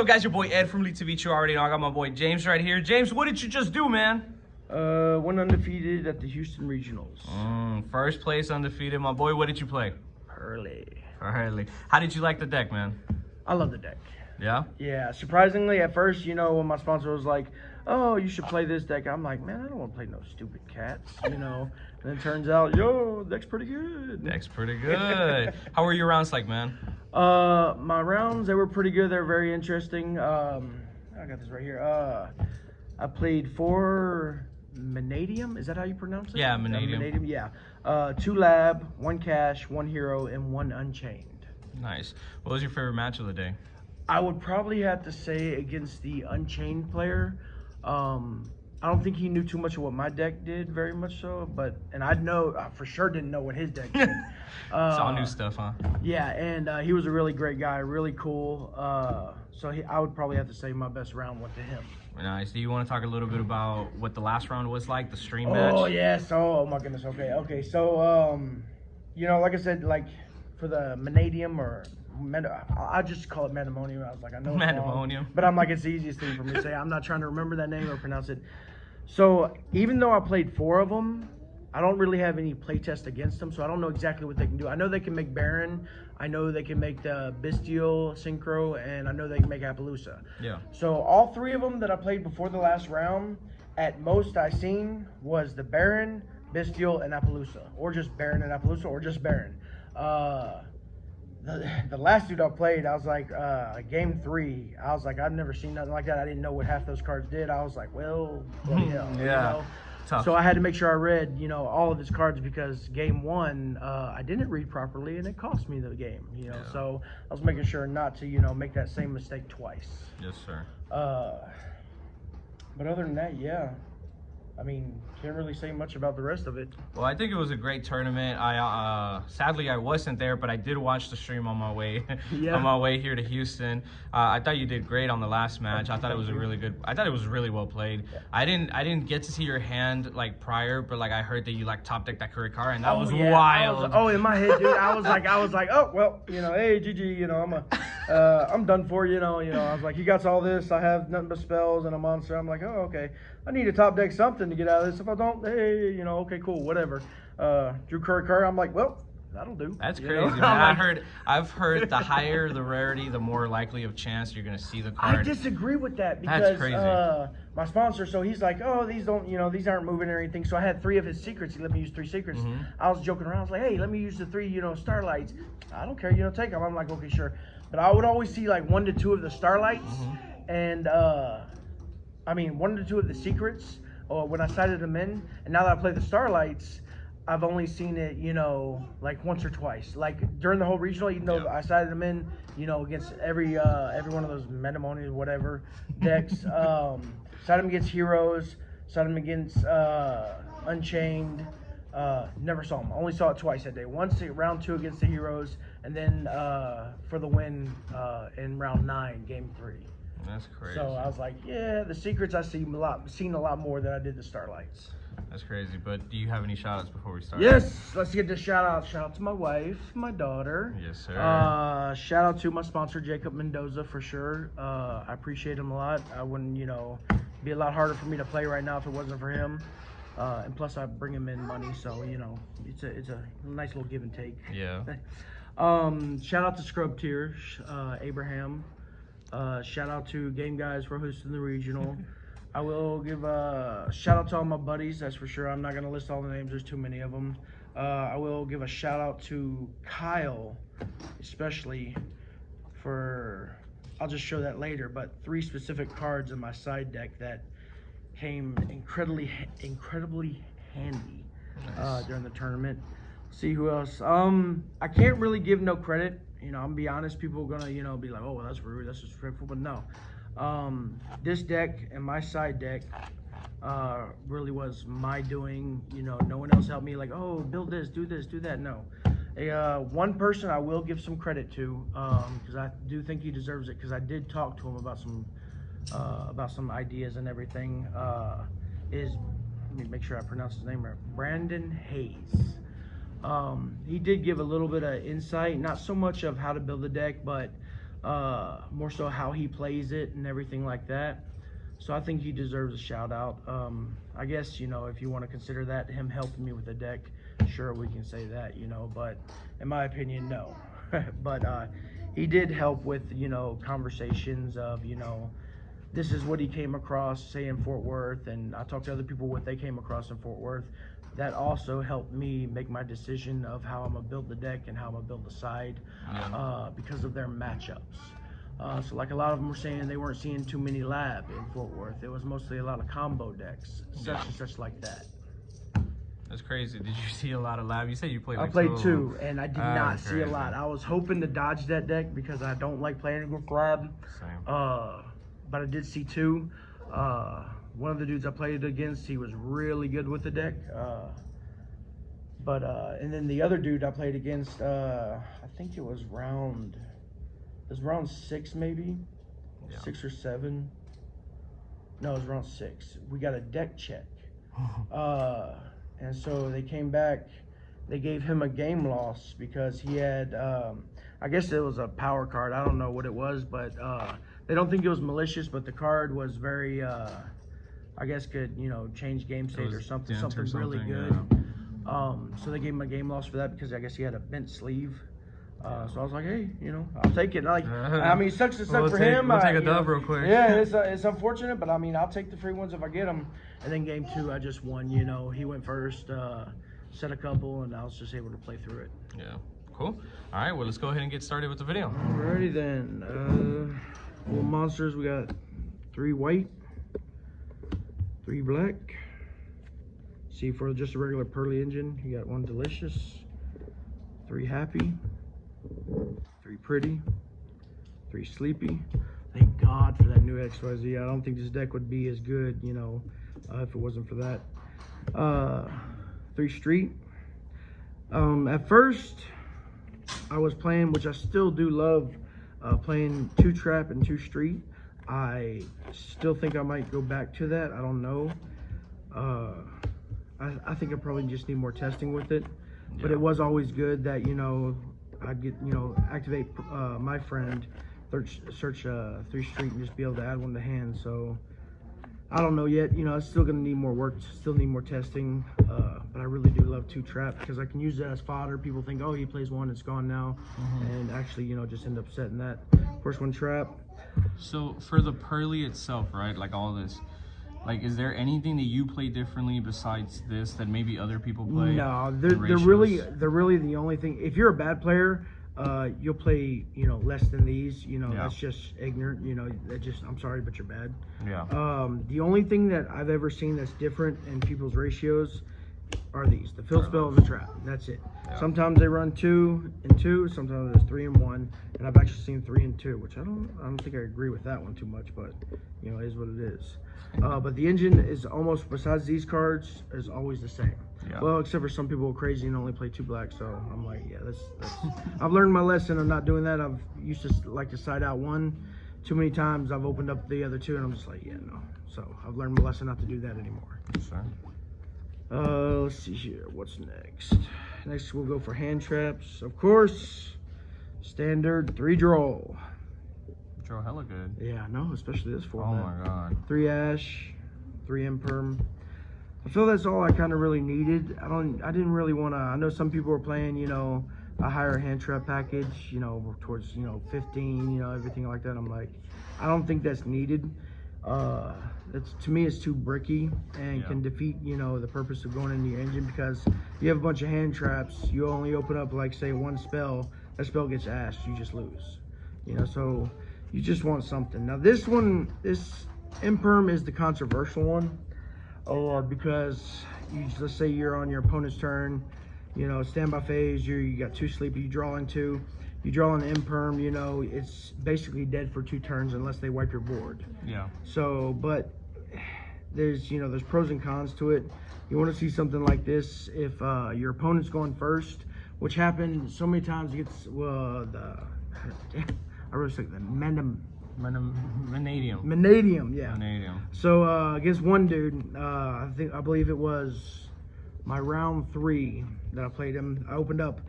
up, guys? Your boy Ed from Lead to Beat. You already know I got my boy James right here. James, what did you just do, man? Went undefeated at the Houston Regionals. First place undefeated. My boy, what did you play? Purrely. How did you like the deck, man? I love the deck. Yeah? Yeah, surprisingly, at first, you know, when my sponsor was like, oh, you should play this deck, I'm like, man, I don't want to play no stupid cats, you know. And then it turns out, yo, the deck's pretty good. Deck's pretty good. How were your rounds like, man? My rounds, they were pretty good. They were very interesting. I got this right here. I played 4 Manadium. Is that how you pronounce it? Yeah, Manadium. Manadium, yeah. 2 Lab, 1 Cash, 1 Hero, and 1 Unchained. Nice. What was your favorite match of the day? I would probably have to say against the Unchained player. I don't think he knew too much of what my deck did, very much so. And I for sure didn't know what his deck did. It's all new stuff, huh? Yeah, and he was a really great guy, really cool. So I would probably have to say my best round went to him. Nice. Do you want to talk a little bit about what the last round was like, the stream match? Oh, yes. Oh, my goodness. Okay. So, you know, like I said, like for the Manadium or I just call it Mandemonium. I was like, I know it's Mandemonium. wrong, but I'm like, it's the easiest thing for me to say. I'm not trying to remember that name or pronounce it. So even though I played 4 of them, I don't really have any playtest against them, so I don't know exactly what they can do. I know they can make Baron, I know they can make the Bestial Synchro, and I know they can make Appaloosa. Yeah. So all 3 of them that I played before the last round, at most I seen was the Baron, Bestial, and Appaloosa, or just Baron and Appaloosa, or just Baron. The last dude I played, I was like, game 3, I was like, I've never seen nothing like that. I didn't know what half those cards did. I was like, well, bloody hell. Yeah. You know? Tough. So I had to make sure I read, you know, all of his cards because game 1, I didn't read properly and it cost me the game, you know. Yeah. So I was making sure not to, you know, make that same mistake twice. Yes, sir. But other than that, yeah. I mean, can't really say much about the rest of it. Well, I think it was a great tournament. Sadly I wasn't there, but I did watch the stream on my way on my way here to Houston. I thought you did great on the last match. I thought it was I thought it was really well played. Yeah. I didn't get to see your hand like prior, but like I heard that you like top decked that Kurikara, and that was wild. In my head, dude, I was like, oh well, you know, hey GG, you know, I'm done for, you know. I was like, he got all this. I have nothing but spells and a monster. I'm like, oh okay. I need to top deck something to get out of this. If I don't, hey, you know, okay, cool, whatever. Drew Kurikara, I'm like, well, that'll do. That's crazy, man. I've heard the higher the rarity, the more likely of chance you're gonna see the card. I disagree with that because my sponsor, so he's like, oh, these aren't moving or anything. So I had 3 of his secrets. He let me use 3 secrets. I was joking around. I was like, hey, let me use the 3, you know, starlights. I don't care, you know, take them. I'm like, okay, sure. But I would always see like 1 to 2 of the starlights, and 1 to 2 of the secrets, or when I sighted them in. And now that I play the starlights, I've only seen it, you know, like once or twice. Like during the whole regional, even though I sighted them in, you know, against every one of those Mandemonium, whatever decks. Sighted them against heroes, sighted them against Unchained. Never saw them. Only saw it twice that day. Once at round 2 against the heroes, and then for the win in round 9, game 3. That's crazy. So I was like, yeah, the secrets I've seen a lot more than I did the starlights. That's crazy. But do you have any shout outs before we start? Yes, let's get the shout out. Shout out to my wife, my daughter. Yes, sir. Shout out to my sponsor, Jacob Mendoza, for sure. I appreciate him a lot. I wouldn't, you know, be a lot harder for me to play right now if it wasn't for him. And plus I bring him in money, so you know, it's a nice little give and take. Yeah. Shout out to Scrub Tier, Abraham. Shout out to Game Guys for hosting the regional. I will give a shout out to all my buddies, that's for sure. I'm not gonna list all the names, there's too many of them. I will give a shout out to Kyle, especially for, I'll just show that later, but 3 specific cards in my side deck that came incredibly handy during the tournament. See who else. I can't really give no credit. You know, I'm gonna be honest. People are gonna, you know, be like, oh, well, that's rude, that's disrespectful. But no, this deck and my side deck really was my doing. You know, no one else helped me. Like, oh, build this, do that. No. One person I will give some credit to, because I do think he deserves it. Because I did talk to him about some ideas and everything. Let me make sure I pronounce his name right. Brandon Hayes. He did give a little bit of insight, not so much of how to build a deck, but more so how he plays it and everything like that. So I think he deserves a shout out. I guess, you know, if you want to consider that him helping me with the deck, sure, we can say that, you know, but in my opinion, no. But he did help with, you know, conversations of, you know, this is what he came across, say, in Fort Worth, and I talked to other people what they came across in Fort Worth. That also helped me make my decision of how I'm going to build the deck and how I'm going to build the side because of their matchups. So like a lot of them were saying they weren't seeing too many lab in Fort Worth. It was mostly a lot of combo decks, such and such like that. That's crazy. Did you see a lot of lab? You said you played like I played two, and I did not see crazy. a lot. I was hoping to dodge that deck because I don't like playing against lab. Same. But I did see two. One of the dudes I played against, he was really good with the deck. And then the other dude I played against, I think it was round 6 maybe, 6 or 7. No, it was round 6. We got a deck check, and so they came back. They gave him a game loss because he had, I guess it was a power card. I don't know what it was, but they don't think it was malicious. But the card was very, I guess could, you know, change game state or something really good. Yeah. So they gave him a game loss for that because I guess he had a bent sleeve. So I was like, hey, you know, I'll take it. Like, I mean, it sucks to suck for him. We'll take a dub real quick. Yeah, it's unfortunate, but I mean, I'll take the free ones if I get them. And then game 2, I just won. You know, he went first, set a couple, and I was just able to play through it. Yeah, cool. All right, well, let's go ahead and get started with the video. Alrighty then. Full monsters. We got 3 white, 3 black. See, for just a regular Purrely engine, you got 1 delicious, 3 happy, 3 pretty, 3 sleepy. Thank God for that new XYZ. I don't think this deck would be as good, you know, if it wasn't for that. 3 street. At first, I was playing, which I still do love, playing 2 trap and 2 street. I still think I might go back to that. I don't know. I think I probably just need more testing with it. But it was always good that, you know, I'd get, you know, activate my friend, search 3 street and just be able to add 1 to hand. So I don't know yet. You know, it's still gonna need more work, still need more testing. But I really do love 2 trap because I can use that as fodder. People think, oh, he plays 1, it's gone now, and actually, you know, just end up setting that first 1 trap. So for the Purrely itself, right? Like all this. Like, is there anything that you play differently besides this that maybe other people play? No, they're really the only thing. If you're a bad player, you'll play, you know, less than these. You know, that's just ignorant. You know, that just, I'm sorry, but you're bad. Yeah. The only thing that I've ever seen that's different in people's ratios are these: the field spell and the trap. That's it. Yeah. Sometimes they run 2 and 2. Sometimes there's 3 and 1, and I've actually seen 3 and 2, which I don't think I agree with that one too much, but you know, it is what it is. But the engine is almost, besides these cards, is always the same. Yeah. Well, except for some people are crazy and only play 2 black. So I'm like, yeah, that's I've learned my lesson of not doing that. I've used to like to side out 1 too many times. I've opened up the other 2, and I'm just like, yeah, no. So I've learned my lesson not to do that anymore. Sure. Let's see here. What's next? Next, we'll go for hand traps. Of course, standard 3 draw. Draw hella good. Yeah, no, especially this format. Oh my god. 3 ash, 3 imperm. I feel that's all I kind of really needed. I didn't really want to. I know some people were playing, you know, a higher hand trap package, you know, towards, you know, 15, you know, everything like that. I'm like, I don't think that's needed. To me, it's too bricky and can defeat, you know, the purpose of going into your engine, because you have a bunch of hand traps. You only open up, like, say, 1 spell. That spell gets ashed. You just lose. You know, so you just want something. Now, this imperm is the controversial one, because let's say you're on your opponent's turn, you know, standby phase. You got 2 sleepy. You draw in 2. You draw an imperm, you know, it's basically dead for 2 turns unless they wipe your board. Yeah. So, but there's, you know, there's pros and cons to it. You want to see something like this if your opponent's going first, which happened so many times. It gets, I really like the Vanadium, yeah. Vanadium. So against one dude, I believe it was my round 3 that I played him. I opened up,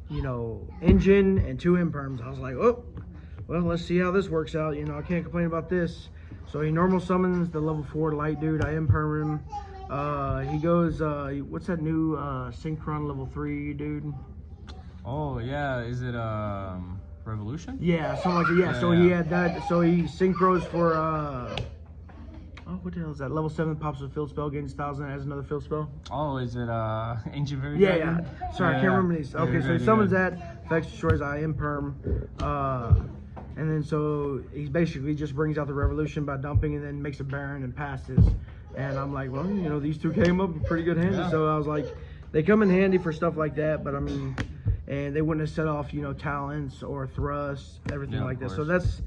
you know, engine and 2 imperms. I was like, oh, well, let's see how this works out. You know, I can't complain about this. So he normal summons the level 4 light dude. I imperm him. He goes, what's that new Synchron level 3 dude? Oh, yeah. Is it Revolution? Yeah, something like that. Yeah, so he had that. So he synchros for, oh, what the hell is that? Level 7 pops a field spell, gains 1,000, adds another field spell. Oh, is it Ancient Fairy Yeah, Dragon? yeah. Sorry, I can't remember these. Okay, so he summons that, effects destroys I imperm. And then so he basically just brings out the Revolution by dumping and then makes a Baron and passes. And I'm like, well, you know, these two came up pretty good handy. Yeah. So I was like, they come in handy for stuff like that, but I mean, and they wouldn't have set off, you know, talents or thrusts, everything like that. So that's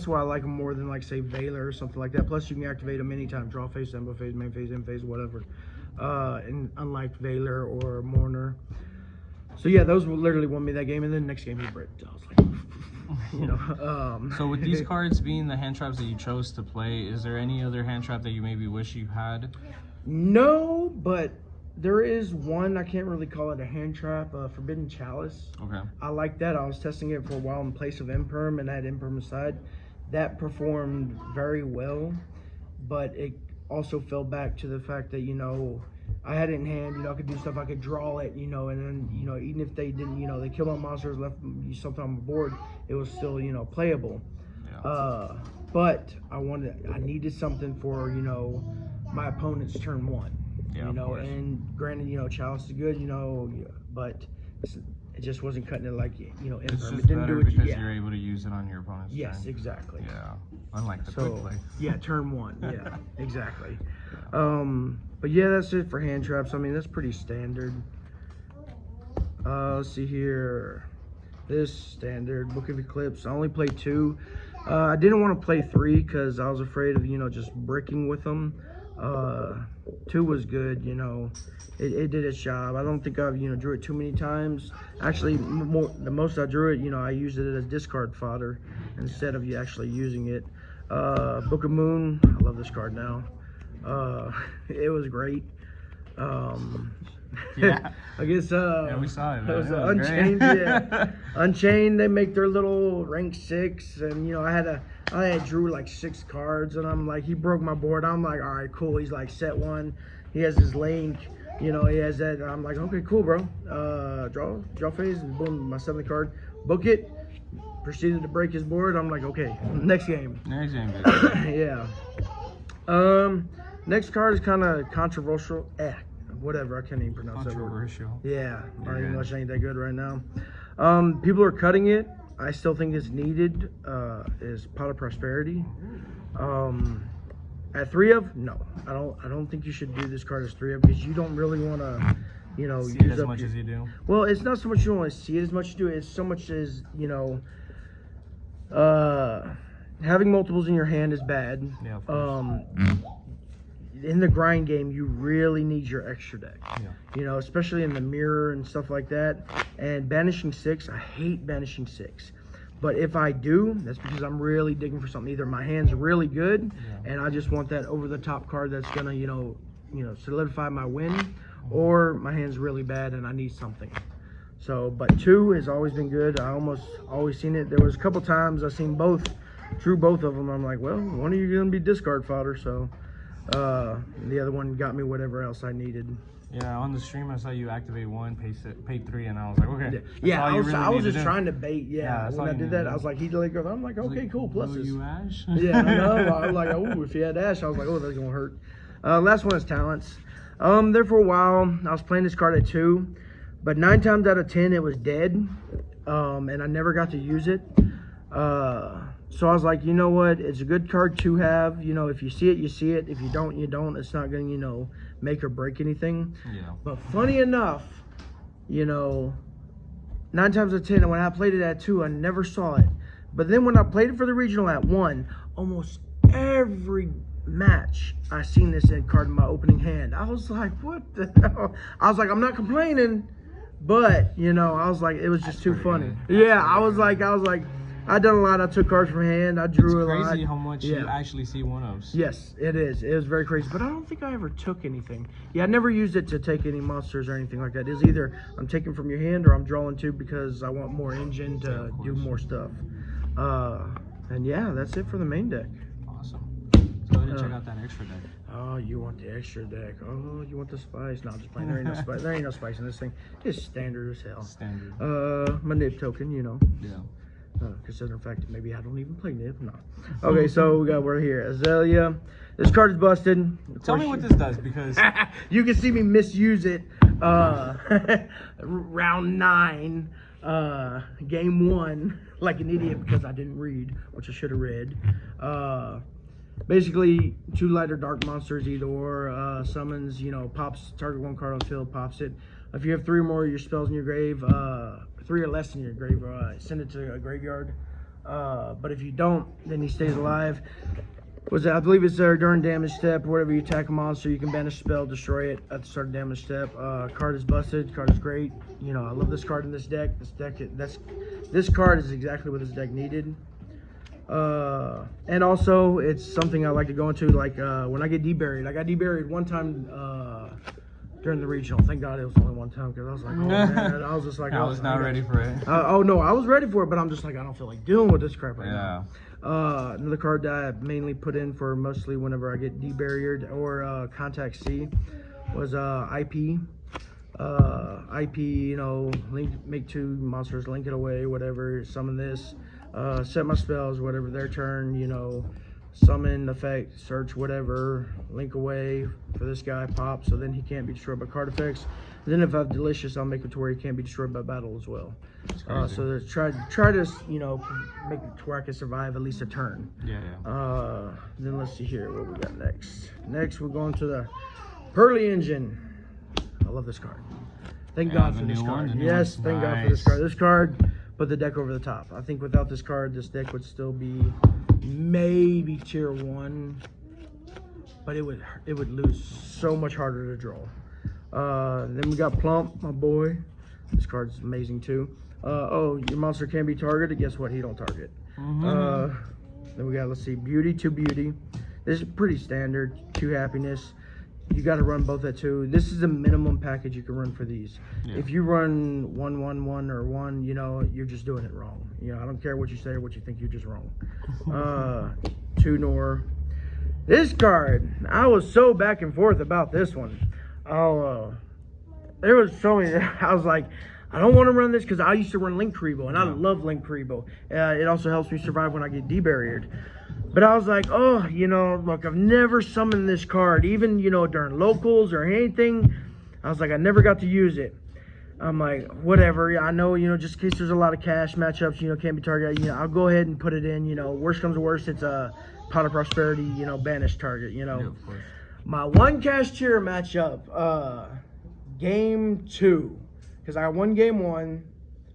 why I like them more than like say Valor or something like that. Plus you can activate them anytime, draw phase, emblem phase, main phase, end phase, whatever. And unlike Valor or Mourner. So yeah, those literally won me that game, and then next game he bricked. I was like, you know. So with these cards being the hand traps that you chose to play, is there any other hand trap that you maybe wish you had? No, but there is one. I can't really call it a hand trap. Forbidden Chalice. Okay. I like that. I was testing it for a while in place of Imperm, and I had Imperm aside. That performed very well, but it also fell back to the fact that, you know, I had it in hand, you know, I could do stuff, I could draw it, you know, and then, you know, even if they didn't, you know, they killed my monsters, left something on the board, it was still, you know, playable. Yeah. But I needed something for, you know, my opponent's turn 1, yeah, you know, and granted, you know, Chalice is good, you know, but it just wasn't cutting it like, you know, it's just it didn't better do it, because you're able to use it on your opponent's turn. Exactly. Yeah, unlike the quick play. Yeah, turn 1, yeah, exactly. Yeah. But yeah, that's it for hand traps. I mean, that's pretty standard. Let's see here. This standard Book of Eclipse. I only played 2. I didn't want to play 3 because I was afraid of, you know, just bricking with them. 2 was good, you know. It did its job. I don't think I've, you know, drew it too many times. Actually, the most I drew it, you know, I used it as discard fodder instead of you actually using it. Book of Moon. I love this card now. It was great. Yeah. I guess yeah, we saw it. It was Unchained. Yeah, Unchained. They make their little rank 6, and you know I had drew like 6 cards, and I'm like, he broke my board. I'm like, all right, cool. He's like set 1. He has his link. You know, he has that. And I'm like, okay, cool, bro. Draw phase, and boom, my 7th card. Book it. Proceeded to break his board. I'm like, okay, next game. Next game. Yeah. Next card is kind of controversial. Whatever, I can't even pronounce that word. Controversial. Yeah, my English ain't that good right now. People are cutting it. I still think it's needed. Is Pot of Prosperity. At 3 of, no, I don't think you should do this card as 3 of because you don't really want to, you know, see it as much as you do. Well, it's not so much you don't want to see it as much as you do. It's so much as, you know, having multiples in your hand is bad. Yeah, of course. In the grind game, you really need your extra deck. Yeah. You know, especially in the mirror and stuff like that. And Banishing 6, I hate Banishing 6. But if I do, that's because I'm really digging for something. Either my hand's really good, and I just want that over-the-top card that's gonna, you know, solidify my win, or my hand's really bad and I need something. So, but 2 has always been good. I almost always seen it. There was a couple times I've seen both, drew both of them. I'm like, well, one of you gonna be discard fodder, so. The other one got me whatever else I needed. Yeah, on the stream I saw you activate 1, pay 3, and I was like, okay. Yeah, I was just trying to bait. Yeah, when I did that, I was like, he delayed growth. I'm like, okay, cool. Pluses. You Ash? Yeah, I know. I was like, oh, if he had Ash, I was like, oh, that's gonna hurt. Last one is Talents. There for a while, I was playing this card at 2, but 9 times out of 10 it was dead, and I never got to use it. So I was like, you know what? It's a good card to have. You know, if you see it, you see it. If you don't, you don't. It's not going to, you know, make or break anything. Yeah. But funny enough, you know, 9 times out of 10, when I played it at 2, I never saw it. But then when I played it for the regional at 1, almost every match I seen this card in my opening hand. I was like, what the hell? I was like, I'm not complaining, but, you know, I was like, it was just too funny. Yeah, I was like, I done a lot. I took cards from hand. I drew a lot. It's crazy how much you actually see 1-ofs. Yes, it is. It was very crazy. But I don't think I ever took anything. Yeah, I never used it to take any monsters or anything like that. It's either I'm taking from your hand or I'm drawing 2 because I want more engine to do more stuff. And yeah, that's it for the main deck. Awesome. Let's go ahead and check out that extra deck. Oh, you want the extra deck? Oh, you want the spice? No, I'm just playing. There ain't no spice. There ain't no spice in this thing. It's standard as hell. Standard. My nib token, you know. Yeah. Considering the fact that maybe I don't even play nib. No. Okay, so we got here Azalea. This card is busted. Tell me what this does, because you can see me misuse it. Round 9, game 1, like an idiot because I didn't read, which I should have read. Basically, 2 light or dark monsters, either or. Summons, you know, pops target 1 card on the field, pops it. If you have 3 or more of your spells in your grave, 3 or less in your grave, send it to a graveyard. But if you don't, then he stays alive. I believe it's during damage step. Whenever you attack a monster, you can banish a spell, destroy it at the start of damage step. Card is busted. Card is great. You know, I love this card in this deck. This card is exactly what this deck needed. And also, it's something I like to go into, like when I get deburied. I got deburied one time during the regional. Thank God it was only one time, because I was like, oh man, I was just like, I was not ready for it. Oh no, I was ready for it, but I'm just like, I don't feel like dealing with this crap right now. Another card that I mainly put in for mostly whenever I get deburied or contact C was IP. IP, you know, make 2 monsters, link it away, whatever, summon this, set my spells, whatever, their turn, you know, summon, effect, search, whatever, link away for this guy, pop, so then he can't be destroyed by card effects. And then if I have Delicious, I'll make it to where he can't be destroyed by battle as well. So there's try to, you know, make it to where I can survive at least a turn. Then let's see here what we got next. Next, we're going to the Purrely engine. I love this card. Thank God for this card. Yes, thank God for this card. This card put the deck over the top. I think without this card, this deck would still be maybe tier 1, but it would lose so much harder to draw. Then we got Plump, my boy. This card's amazing too. Oh, your monster can be targeted. Guess what? He don't target. Then we got, let's see, Beauty to Beauty. This is pretty standard. 2 happiness. You got to run both at 2. This is the minimum package you can run for these. If you run 1, 1, 1, or 1, you know, you're just doing it wrong. You know, I don't care what you say or what you think, you're just wrong. 2 Nor. This card, I was so back and forth about this one. There was so many. I was like, I don't want to run this because I used to run Link Karibo, and I love Link Karibo. It also helps me survive when I get deburied. But I was like, oh, you know, look, I've never summoned this card, even, you know, during locals or anything. I was like, I never got to use it. I'm like, whatever. I know, you know, just in case there's a lot of cash matchups, you know, can't be targeted. You know, I'll go ahead and put it in. You know, worst comes to worst, it's a Pot of Prosperity, you know, banished target, you know. Yeah, of course. My 1 cash tier matchup, game 2, because I won game 1,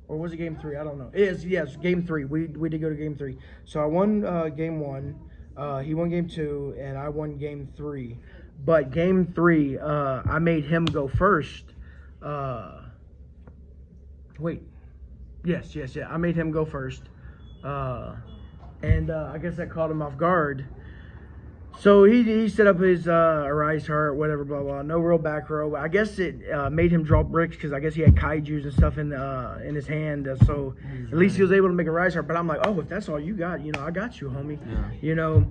or was it game 3? I don't know. Yes, game 3. We did go to game 3. So I won game 1. He won game 2, and I won game 3. But game 3, I made him go first. Wait. Yes. I made him go first. And I guess that caught him off guard. So he set up his Arise Heart, whatever, blah, blah. No real back row. I guess it made him draw bricks because I guess he had kaijus and stuff in his hand. So at least he was able to make a Rise Heart. But I'm like, oh, if that's all you got, you know, I got you, homie. Yeah. You know.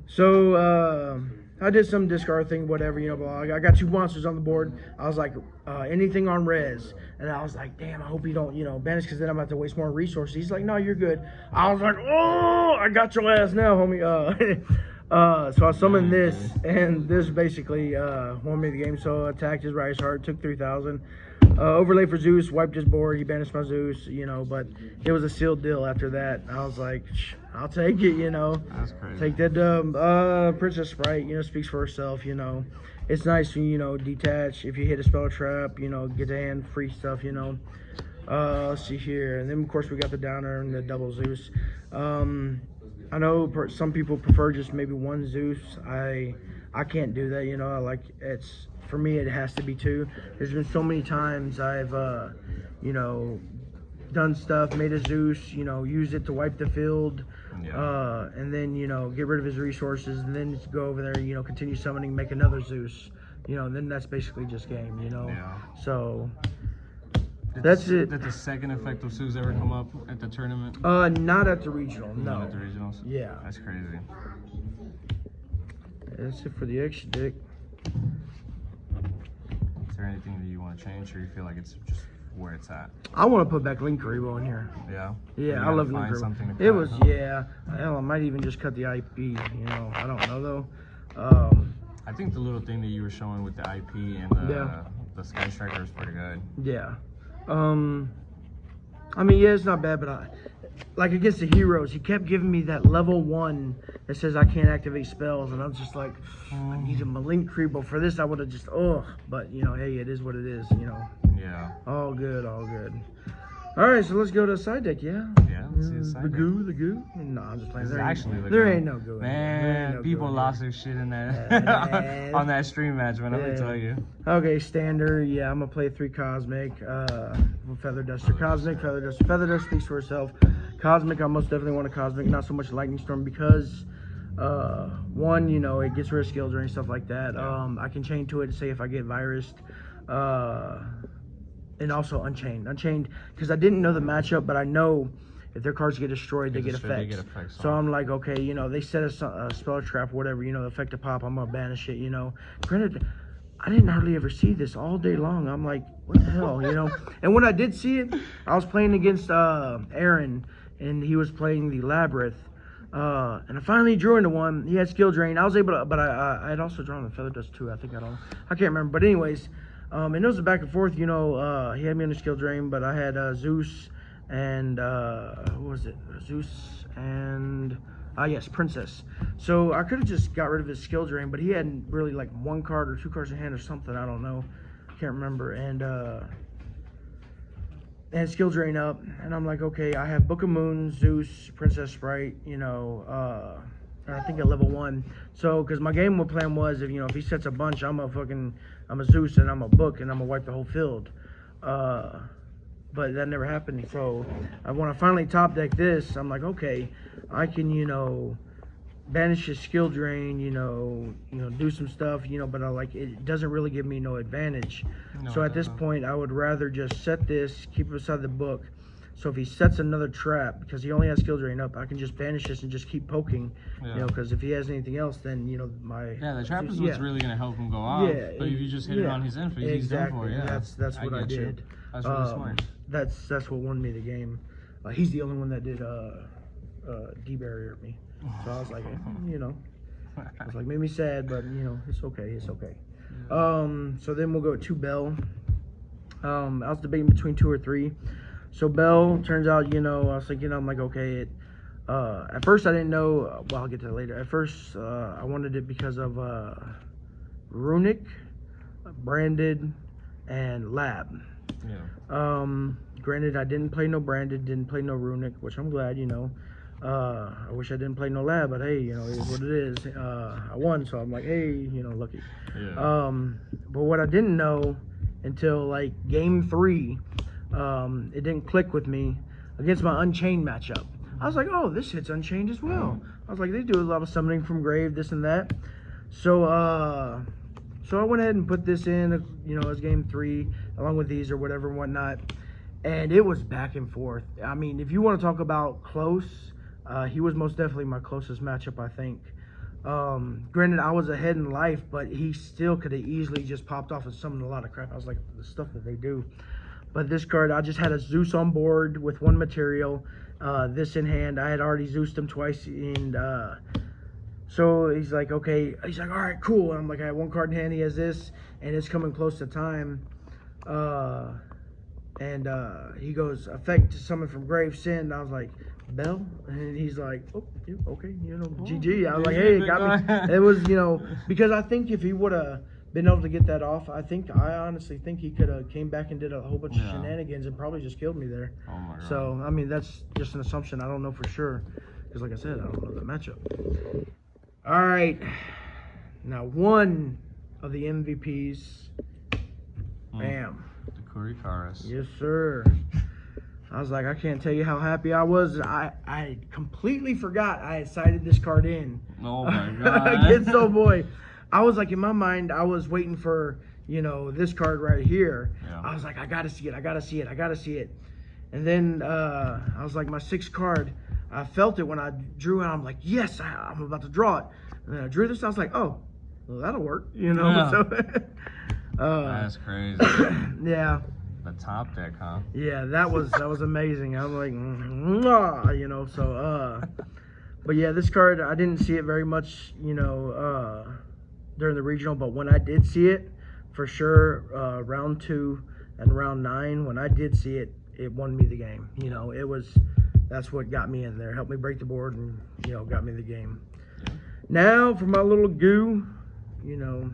So I did some discard thing, whatever, you know, blah. I got 2 monsters on the board. I was like, anything on res. And I was like, damn, I hope you don't, you know, banish, because then I'm about to waste more resources. He's like, no, you're good. I was like, oh, I got your ass now, homie. So I summoned this, and this basically won me the game. So I attacked his Rise Heart, took 3,000. Overlay for Zeus, wiped his board, he banished my Zeus, you know, but it was a sealed deal after that. I was like, I'll take it, you know. That's crazy. Take that dub. Princess Sprite, you know, speaks for herself, you know. It's nice to, you know, detach. If you hit a spell trap, you know, get the hand free stuff, you know. Let's see here. And then, of course, we got the downer and the double Zeus. I know some people prefer just maybe 1 Zeus. I can't do that, you know. I like, it's, for me, it has to be 2. There's been so many times I've, you know, done stuff, made a Zeus, you know, used it to wipe the field, and then, you know, get rid of his resources, and then just go over there, you know, continue summoning, make another Zeus, you know, and then that's basically just game, you know. Yeah. So That's it. Did the second effect of Sue's ever come up at the tournament? Not at the regional. No. Not at the regionals? Yeah. That's crazy. That's it for the extra deck. Is there anything that you want to change, or you feel like it's just where it's at? I want to put back Link Karibo in here. Yeah? Yeah, I love Link Karibo. It was, yeah. Hell, I might even just cut the IP, you know. I don't know, though. I think the little thing that you were showing with the IP and the Sky Striker is pretty good. Yeah. I mean, yeah, it's not bad, but like against the heroes, he kept giving me that level 1 that says I can't activate spells, and I was just like, I need a Link Karibo. For this, I would have just, but, you know, hey, it is what it is, you know. Yeah. All good, all good. All right, so let's go to the side deck, yeah? Yeah, let's see the side deck. The goo? No, I'm just playing. There ain't no goo. Man, people lost their shit in that on that stream match, man. Let me tell you. Okay, standard. Yeah, I'm gonna play 3 Cosmic. Feather Duster, Cosmic, Feather Duster. Feather Duster speaks for itself. Cosmic, I most definitely want a Cosmic, not so much Lightning Storm because, one, you know, it gets rid of skill drain, stuff like that. I can chain to it, say if I get virused. And also Unchained, because I didn't know the matchup, but I know if their cards get destroyed, they get effects. So I'm like, okay, you know, they set a spell trap, whatever, you know, the effect to pop, I'm gonna banish it, you know. Granted, I didn't hardly ever see this all day long. I'm like, what the hell, you know? And when I did see it, I was playing against Aaron, and he was playing the Labyrinth. And I finally drew into one. He had skill drain. I was able to, but I had also drawn the Feather Dust too. I can't remember. But anyways. And it was a back and forth, you know. He had me on the skill drain, but I had Zeus and what was it? Zeus and yes, Princess. So I could have just got rid of his skill drain, but he had really like 1 card or 2 cards in hand or something. I don't know, can't remember. And skill drain up, and I'm like, okay, I have Book of Moon, Zeus, Princess Sprite, you know. I think at level 1. So, because my game plan was, if he sets a bunch, I'm a Zeus and I'm a Book and I'm gonna wipe the whole field. But that never happened. So, when I finally top deck this, I'm like, okay, I can, banish his skill drain, do some stuff, but it doesn't really give me no advantage. No, so at this point, I would rather just set this, keep it beside the Book. So if he sets another trap, because he only has skill drain up, I can just banish this and just keep poking, because if he has anything else, then, the trap is what's really going to help him go off. Yeah, but if you just hit it on his info, he's done for it. Yeah, that's what I did. That's really smart. That's what won me the game. He's the only one that did de-barrier me. So I was like, I was like, made me sad, but, it's okay, it's okay. So then we'll go with 2 Bell. I was debating between 2 or 3. So Bell, turns out, I was thinking, I'm like, okay, at first I didn't know, well, I'll get to that later. At first, I wanted it because of Runic, Branded, and Lab. Yeah. Granted, I didn't play no Branded, didn't play no Runic, which I'm glad, I wish I didn't play no Lab, but hey, it is what it is. I won, so I'm like, hey, lucky. Yeah. But what I didn't know until, like, game 3, it didn't click with me against my Unchained matchup. I was like, oh, this hits Unchained as well. I was like, they do a lot of summoning from grave, this and that. So I went ahead and put this in, as game 3, along with these or whatever and whatnot. And it was back and forth. I mean, if you want to talk about close, he was most definitely my closest matchup, I think. Granted, I was ahead in life, but he still could have easily just popped off and summoned a lot of crap. I was like, the stuff that they do. But this card, I just had a Zeus on board with 1 material, this in hand. I had already Zeused him twice, and so he's like, okay. He's like, all right, cool. And I'm like, I have 1 card in hand. He has this, and it's coming close to time. And he goes, effect to summon from grave sin. I was like, Bell? And he's like, oh, okay, GG. I was like, hey, it got me. It was, because I think if he would have been able to get that off, I honestly think he could have came back and did a whole bunch of shenanigans and probably just killed me there. Oh my God. So, I mean, that's just an assumption. I don't know for sure. Because like I said, I don't know the matchup. All right. Now, one of the MVPs. Bam. The Kurikaris. Yes, sir. I was like, I can't tell you how happy I was. I completely forgot I had sided this card in. Oh my God. Against Oh Boy. I was like, in my mind, I was waiting for you know, this card right here. Yeah. I was like, I gotta see it, I gotta see it, I gotta see it. And then I was like, my 6th card, I felt it when I drew it. I'm like, yes, I'm about to draw it. And then I drew this, I was like, oh, well, that'll work, you know. Yeah. So That's crazy. yeah. The top deck, huh? Yeah, that was amazing. I'm like, mwah, you know. So, but yeah, this card I didn't see it very much, you know, during the regional. But when I did see it, for sure, round 2 and round 9, when I did see it, it won me the game. You know, that's what got me in there, helped me break the board, and you know, got me the game. Now for my little goo, you know,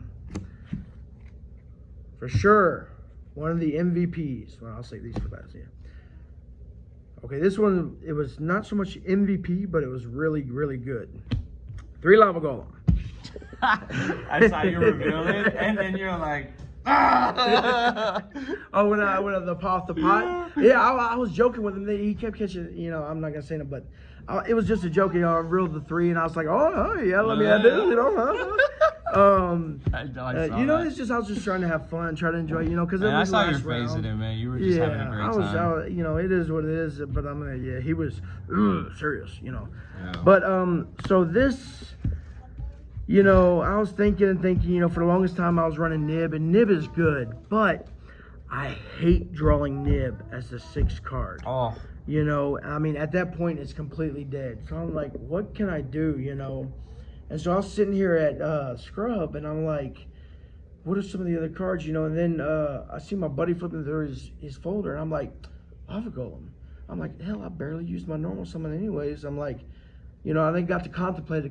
for sure, one of the MVPs. Well, I'll say these for last. Yeah. Okay, this one, it was not so much MVP, but it was really, really good. 3 Lava Golem. I saw you reveal it, and then you're like, ah! Oh, when the pot, yeah, I was joking with him. He kept catching, you know, I'm not gonna say it, but it was just a joke. You know, I revealed the 3, and I was like, oh yeah, let me add this, you know. You know, it's just I was just trying to have fun, try to enjoy, you know, because I saw your face in it, man. You were just having a great time. You know, it is what it is, but I'm gonna, yeah, he was serious, you know. Yeah. But so this, you know, I was thinking, you know, for the longest time I was running Nib, and Nib is good, but I hate drawing Nib as the 6th card. Oh. You know, I mean, at that point it's completely dead. So I'm like, what can I do, you know? And so I was sitting here at Scrub, and I'm like, what are some of the other cards, you know? And then I see my buddy flipping through his folder, and I'm like, Lava Golem. I'm like, hell, I barely used my normal summon anyways. I'm like, you know, I then got to contemplate,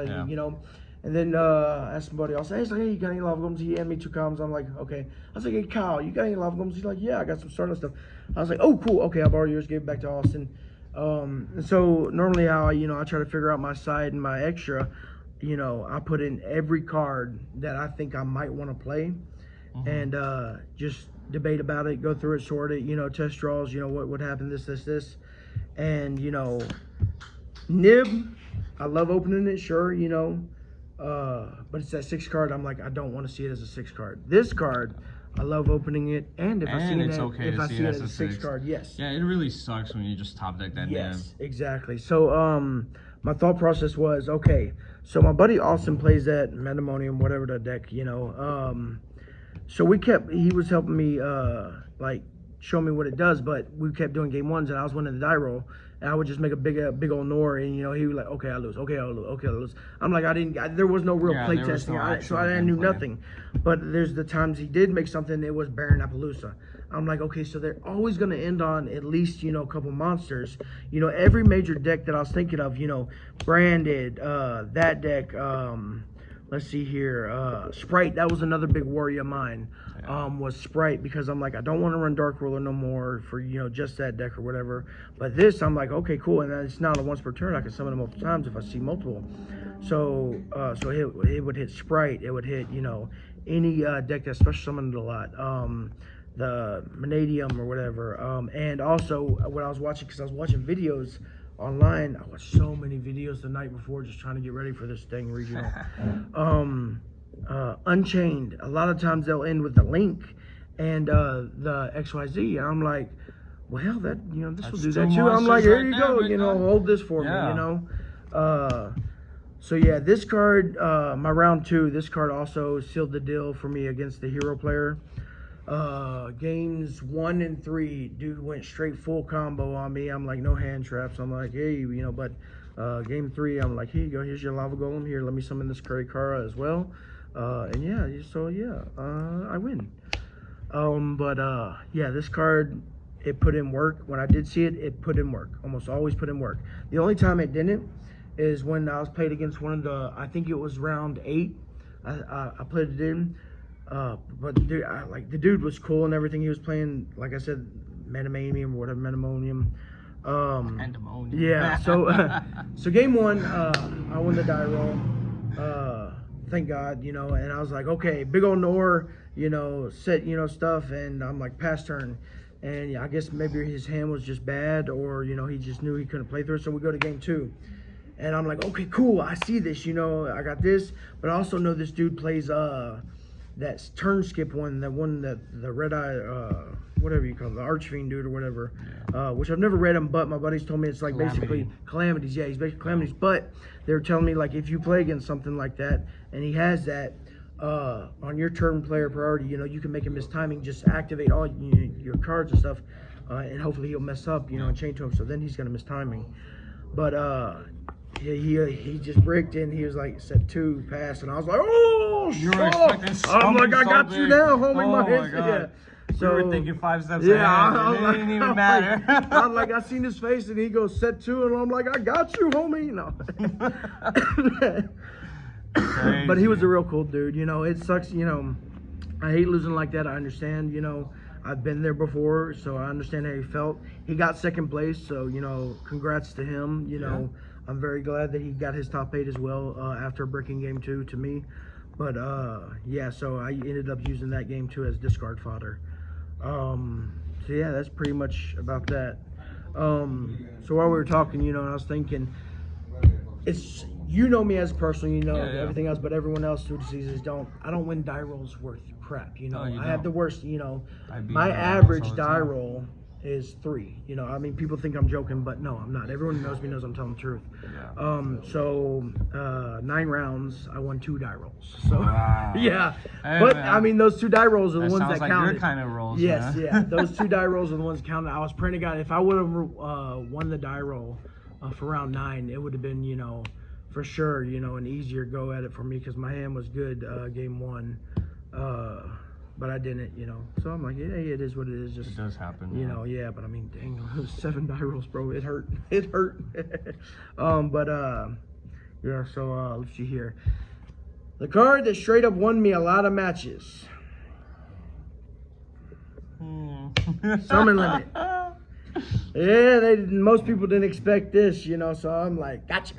yeah. you know. And then I asked somebody else, he's like, hey, you got any Lava Golems? He handed me 2 columns. I'm like, okay. I was like, hey, Kyle, you got any Lava Golems? He's like, yeah, I got some starter stuff. I was like, oh, cool. Okay, I'll borrow yours, gave it back to Austin. And so normally how, you know, I try to figure out my side and my extra, you know, I put in every card that I think I might want to play, and just debate about it, go through it, sort it, you know, test draws, you know, what would happen, this. And, you know, Nib, I love opening it, sure, you know. But it's that 6th card. I'm like, I don't want to see it as a 6th card. This card, I love opening it, and if I see it as a 6th card, yes. Yeah, it really sucks when you just top deck that. Yes, exactly. So my thought process was, okay, so my buddy Austin plays that Metamonium, whatever the deck, you know. So he was helping me like show me what it does, but we kept doing game 1s, and I was winning the die roll. And I would just make a big old Nor, and you know, he was like, okay, I lose, okay, I'll lose. I'm like, there was no real play testing, so I knew nothing. But there's the times he did make something, it was Baron Appaloosa. I'm like, okay, so they're always going to end on at least, you know, a couple monsters. You know, every major deck that I was thinking of, you know, Branded, that deck, let's see here, Sprite, that was another big worry of mine, was Sprite, because I'm like, I don't want to run Dark Ruler no more for, you know, just that deck or whatever. But this, I'm like, okay, cool, and it's not a once per turn, I can summon it multiple times if I see multiple. So it would hit Sprite, it would hit, you know, any deck that's special summoned a lot, the Vanadium or whatever, and also what I was watching, because I was watching videos online. I watched so many videos the night before just trying to get ready for this thing regional. Unchained, a lot of times they'll end with the link and the XYZ, and I'm like, well, that, you know, this will do that too. I'm like, here you go, you know, hold this for me, you know. So yeah, this card, my round 2, this card also sealed the deal for me against the hero player. Games 1 and 3, dude went straight full combo on me. I'm like, no hand traps. I'm like, hey, you know, but game 3, I'm like, here you go, here's your Lava Golem. Here, let me summon this Kurikara as well. And yeah, so yeah, I win. Yeah, this card, it put in work. When I did see it, it put in work. Almost always put in work. The only time it didn't is when I was played against one of the, I think it was round 8. I played it in. But the dude was cool and everything. He was playing, like I said, Metamonium or whatever, Metamonium. Yeah, so game 1, I won the die roll. Thank God, you know, and I was like, okay, big old Nor, you know, set, you know, stuff, and I'm like, pass turn. And yeah, I guess maybe his hand was just bad, or, you know, he just knew he couldn't play through it, so we go to game 2. And I'm like, okay, cool, I see this, you know, I got this, but I also know this dude plays, that turn skip one, the one that the red eye, whatever you call it, the Archfiend dude or whatever, which I've never read them, but my buddies told me it's like basically calamities. Yeah, he's basically calamities. But they were telling me like if you play against something like that and he has that on your turn player priority, you know, you can make him miss timing, just activate all your cards and stuff, and hopefully he'll mess up, you know, and chain to him. So then he's gonna miss timing. But he just bricked in. He was like set 2 pass, and I was like, oh, shit! I'm like, I got you now, homie. Oh my God. Yeah. So we were thinking 5 steps ahead. It didn't even matter. I'm like, I seen his face, and he goes set 2, and I'm like, I got you, homie. No. But he was a real cool dude. You know, it sucks. You know, I hate losing like that. I understand. You know, I've been there before, so I understand how he felt. He got second place, so, you know, congrats to him. You know, I'm very glad that he got his top 8 as well after breaking game 2 to me. But, yeah, so I ended up using that game 2 as discard fodder. So, yeah, that's pretty much about that. So while we were talking, you know, I was thinking, it's, you know me as a person, you know everything else, but everyone else who diseases don't. I don't win die rolls worth crap, you know. I have the worst, you know. My average die roll is 3. You know, I mean, people think I'm joking, but no, I'm not. Everyone who knows me knows I'm telling the truth. So 9 rounds, I won 2 die rolls. So yeah, hey, but man. I mean, those 2 die rolls are the ones that like counted. Your kind of rolls. Yes, man. yeah, those 2 die rolls are the ones that counted. I was praying to God, if I would have won the die roll for round 9, it would have been, you know, for sure, you know, an easier go at it for me because my hand was good game 1. But I didn't, you know. So I'm like, yeah, it is what it is. Just, it does happen. You know, yeah, but I mean, dang, those 7 die rolls, bro. It hurt. It hurt. Yeah, so let's see here. The card that straight up won me a lot of matches. Summon limit. Yeah, most people didn't expect this, you know, so I'm like, gotcha,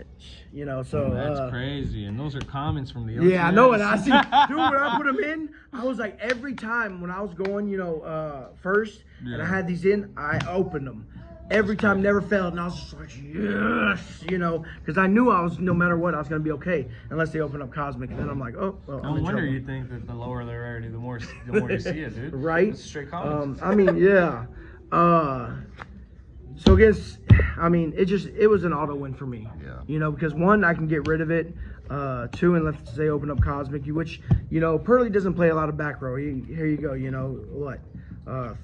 you know, so. That's crazy, and those are comments from the Yeah, I know, and I see, dude, when I put them in, I was like, every time when I was going, you know, first, and I had these in, I opened them. Every time, never failed, and I was just like, yes, you know, because I knew I was, no matter what, I was going to be okay, unless they open up Cosmic, and then I'm like, oh, well, no wonder you think that the lower the rarity, the more you see it, dude. Right? It's straight comments. I mean, yeah. So against, I mean, it was an auto win for me. Yeah. You know, because 1, I can get rid of it. 2, and let's say open up Cosmic, which, you know, Purrely doesn't play a lot of back row. Here you go, you know, what?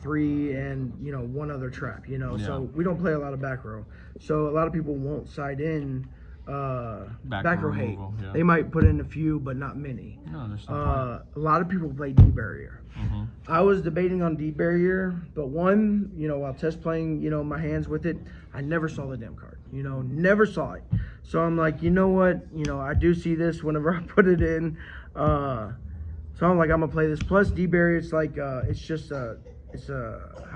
3 and, you know, 1 other trap, you know. So we don't play a lot of back row. So a lot of people won't side in back row hate. Yeah. They might put in a few, but not many. No, there's a lot of people play D barrier. I was debating on D barrier, but 1, you know, while test playing, you know, my hands with it, I never saw the damn card. You know, never saw it. So I'm like, you know what? You know, I do see this whenever I put it in. So I'm like, I'm gonna play this. Plus D barrier, it's like, it's just how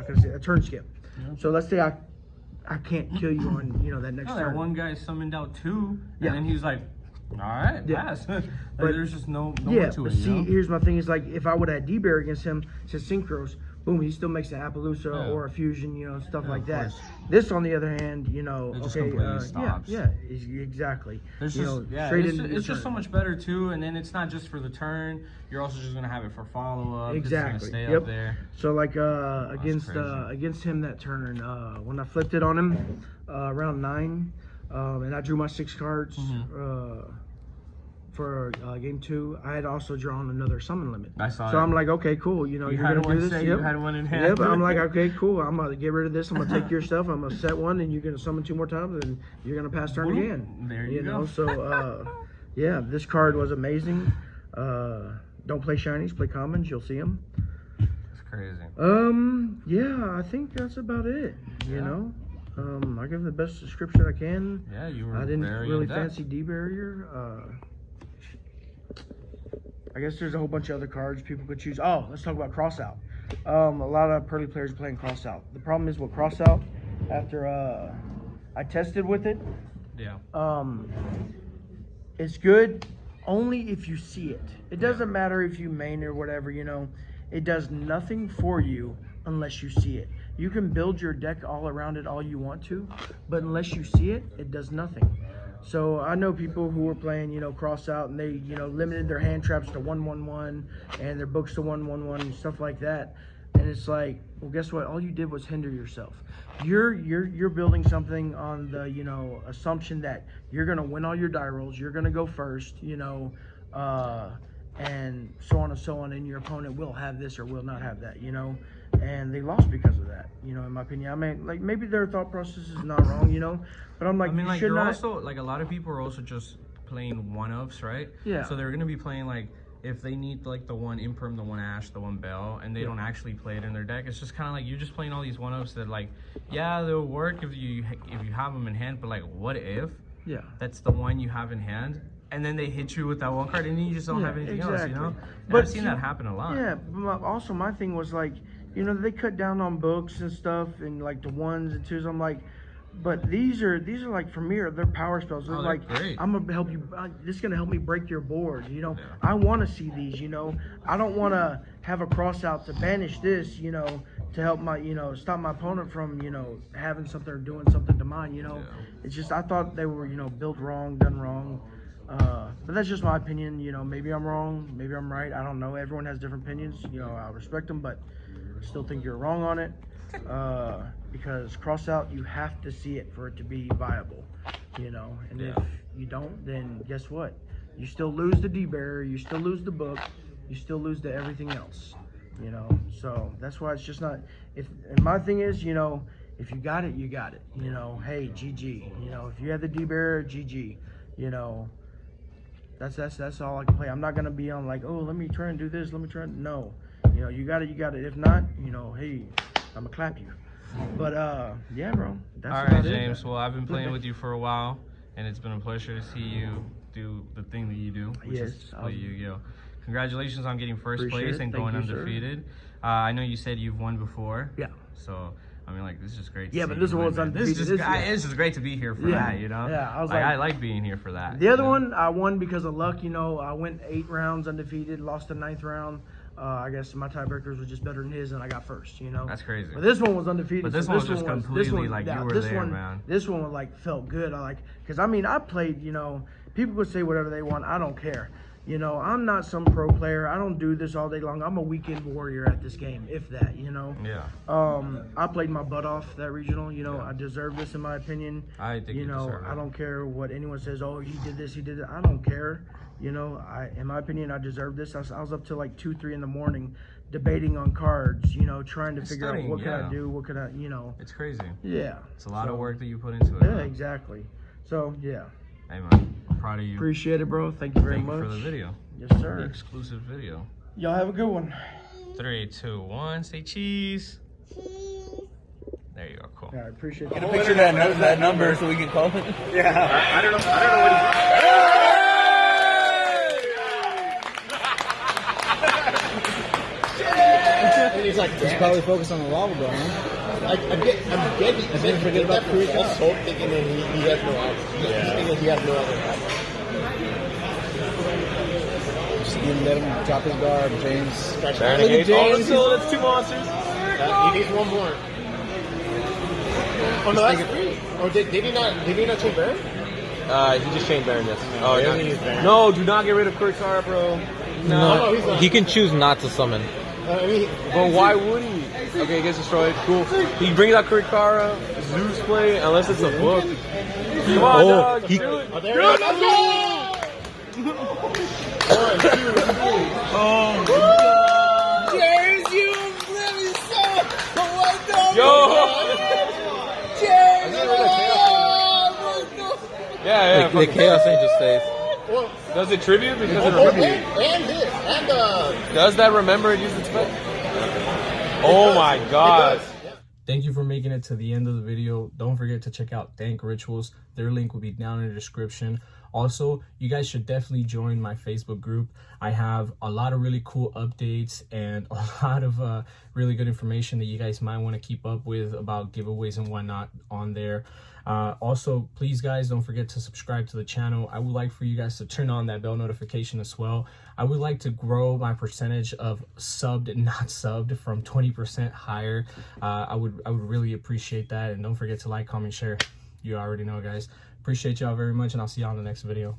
can I say, a turn skip. Yeah. So let's say I can't kill you on, you know, that next turn. That one guy summoned out 2, and then he's like, all right, pass. Like, but there's just no more to it. See, you know? Here's my thing. Is like, if I would have had D barrier against him, to synchros, boom, he still makes an Appaloosa or a fusion, you know, stuff like that. This, on the other hand, you know, it just completely stops. Yeah, exactly. There's it's just so much better too, and then it's not just for the turn. You're also just gonna have it for follow up. Exactly. It's gonna stay up there. So like against him that turn, when I flipped it on him, round 9, and I drew my 6 cards. For game 2, I had also drawn another summon limit. I saw so I'm like, okay, cool. You know, you're gonna do this. You had 1 in hand. Yeah, but I'm like, okay, cool. I'm gonna get rid of this. I'm gonna take your stuff. I'm gonna set 1, and you're gonna summon 2 more times, and you're gonna pass turn again. There you go. Know, so yeah, this card was amazing. Don't play shinies, play commons. You'll see them. It's crazy. Yeah, I think that's about it. You know. I give the best description I can. Yeah, you were. I didn't really fancy D barrier. I guess there's a whole bunch of other cards people could choose. Oh, let's talk about crossout. A lot of Purrely players are playing crossout. The problem is with crossout, after I tested with it, it's good only if you see it. It doesn't matter if you main or whatever, you know. It does nothing for you unless you see it. You can build your deck all around it all you want to, but unless you see it, it does nothing. So I know people who were playing, you know, cross out, and they, you know, limited their hand traps to 1/1/1 and their books to 1/1/1 and stuff like that. And it's like, well, guess what? All you did was hinder yourself. You're building something on the, you know, assumption that you're gonna win all your die rolls, you're gonna go first, you know, and so on and so on, and your opponent will have this or will not have that, you know. And they lost because of that, you know, in my opinion. I mean, like, maybe their thought process is not wrong, you know, but I'm like, I mean, you like, should you're not. also, like, a lot of people are also just playing one-ups, right? Yeah. So they're going to be playing, like, if they need, like, the one Imperm, the one Ash, the one Bell, and they don't actually play it in their deck, it's just kind of like you're just playing all these one-ups that, like, yeah, they'll work if you have them in hand, but, like, what if that's the one you have in hand? And then they hit you with that one card, and then you just don't have anything else, you know? And But I've seen that happen a lot. Yeah, but also my thing was like, you know, they cut down on books and stuff, and like the 1s and 2s. I'm like, but these are like, for me, they're power spells. They're like, great. I'm gonna help you. This is gonna help me break your board. You know, I want to see these. You know, I don't want to have a cross out to banish this. You know, to help my, you know, stop my opponent from, you know, having something or doing something to mine. You know, it's just, I thought they were, you know, built wrong, done wrong. But that's just my opinion. You know, maybe I'm wrong, maybe I'm right. I don't know. Everyone has different opinions. You know, I respect them, but I still think you're wrong on it. Because cross out, you have to see it for it to be viable. You know, and if you don't, then guess what? You still lose the D-Bearer, you still lose the book, you still lose the everything else. You know, so that's why it's just not. And my thing is, you know, if you got it, you got it. You know, hey, GG. You know, if you have the D-Bearer, GG. You know. That's all I can play. I'm not gonna be on like, oh, let me try and do this. Let me try. No, you know, you got it. You got it. If not, you know, hey, I'm gonna clap you. But yeah, bro. That's all right, James. Well, I've been playing with you for a while, and it's been a pleasure to see you do the thing that you do, which is play Yu-Gi-Oh. Congratulations on getting first place and going undefeated. I know you said you've won before. Yeah. So. I mean, like, this is great. Yeah, but this one was undefeated. This is great to be here for that, you know? Yeah, I was like, I like being here for that. The other one, I won because of luck, you know. I went 8 rounds undefeated, lost the 9th round. I guess my tiebreakers were just better than his, and I got first, you know? That's crazy. But this one was undefeated. But this one was just completely, like, you were there, man. This one, like, felt good. Because, I mean, I played, you know, people could say whatever they want. I don't care. You know, I'm not some pro player. I don't do this all day long. I'm a weekend warrior at this game, if that, you know. Yeah. I played my butt off that regional. You know, I deserve this in my opinion. I think you deserve it. I don't care what anyone says. Oh, he did this, he did it. I don't care. You know, in my opinion, I deserve this. I was up till like 2, 3 in the morning debating on cards, you know, trying to figure out what can I do, what can I, you know. It's crazy. Yeah. It's a lot of work that you put into it. Yeah, exactly. So, yeah. Hey, man. I'm proud of you. Appreciate it, bro. Thank you very much. Thank you for the video. Yes, sir. The exclusive video. Y'all have a good one. 3, 2, 1. Say cheese. Cheese. There you go. Cool. Yeah, I appreciate Get a picture of that number so we can call it. Yeah. I don't know what He's like, he's probably focused on the lava bro, huh? I'm getting forget about that false hope thinking that he has no option. Yeah. Thinking he has no other option. Just let him drop his guard, James. Look at James. Oh, that's 2 monsters. He needs 1 more. Oh no, that's 3. Oh, did he not chain Baron? He just chained Baron, yes. Oh, yeah. No, do not get rid of Kurikara, bro. No. He can choose not to summon. But why would he? Okay, he gets destroyed. Cool. He brings out Kurikara, Zeus play, unless it's a book. Come on, dog. Do it. Oh, there it is. 1, 2, 3. Oh, James, you really so. Yo! Yeah. the Chaos Angel stays. Well, Does it tribute? Because it tribute. and this, and Does that remember and use its spell? Oh my god. Thank you for making it to the end of the video. Don't forget to check out Dank Rituals. Their link will be down in the description. Also, you guys should definitely join my Facebook group. I have a lot of really cool updates and a lot of really good information that you guys might want to keep up with about giveaways and whatnot on there. Also, please guys, don't forget to subscribe to the channel. I would like for you guys to turn on that bell notification as well. I would like to grow my percentage of subbed and not subbed from 20% higher. I would really appreciate that. And don't forget to like, comment, share. You already know, guys. Appreciate y'all very much, and I'll see y'all in the next video.